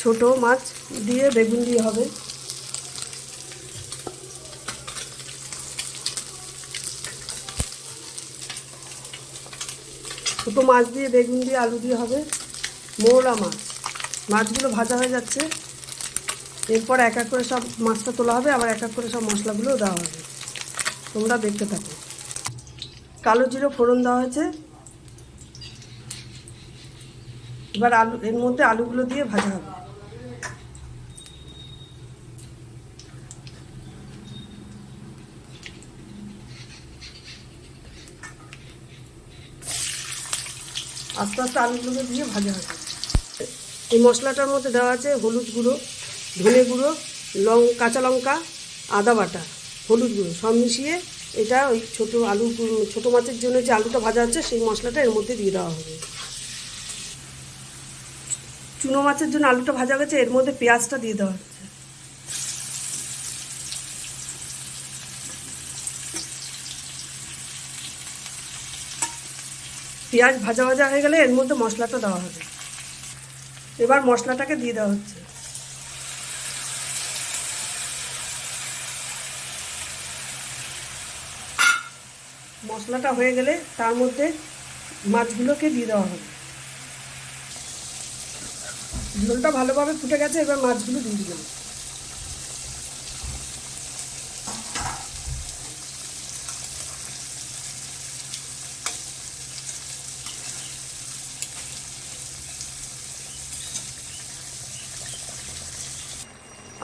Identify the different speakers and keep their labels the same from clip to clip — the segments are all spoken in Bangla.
Speaker 1: ছোট মাছ দিয়ে বেগুন দিয়ে হবে। ছোট মাছ দিয়ে বেগুন দিয়ে আলু দিয়ে হবে মোরলা মাছ। মাছগুলো ভাজা হয়ে যাচ্ছে, এরপর এক এক করে সব মাছটা তোলা হবে, আবার এক এক করে সব মশলাগুলোও দেওয়া হবে। তোমরা দেখতে থাকো। কালো জিরে ফোড়ন দেওয়া হয়েছে, এবার আলু এর মধ্যে আলুগুলো দিয়ে ভাজা হবে। আস্তে আস্তে আলুগুলো দিয়ে ভাজা হবে। এই মশলাটার মধ্যে দেওয়া আছে হলুদ গুঁড়ো, ধনে গুঁড়ো, কাঁচা লঙ্কা, আদা বাটা, হলুদ গুঁড়ো সব মিশিয়ে এটা ওই ছোটো মাছের জন্য যে আলুটা ভাজা হচ্ছে সেই মশলাটা এর মধ্যে দিয়ে দেওয়া হবে। চুনো মাছের জন্য আলুটা ভাজা গেছে, এর মধ্যে পেঁয়াজটা দিয়ে দেওয়া হচ্ছে। পেঁয়াজ ভাজা ভাজা হয়ে গেলে এর মধ্যে মশলাটা দেওয়া হবে। এবার মশলাটাকে দিয়ে দেওয়া হচ্ছে। মশলাটা হয়ে গেলে তার মধ্যে মাছগুলোকে দিয়ে দেওয়া হবে। ঝোলটা ভালোভাবে ফুটে গেছে, এবার মাছগুলো দিয়ে দিবেন।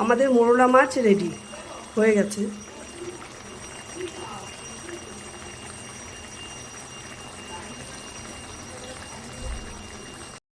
Speaker 1: আমাদের মোরলা মাছ রেডি হয়ে গেছে।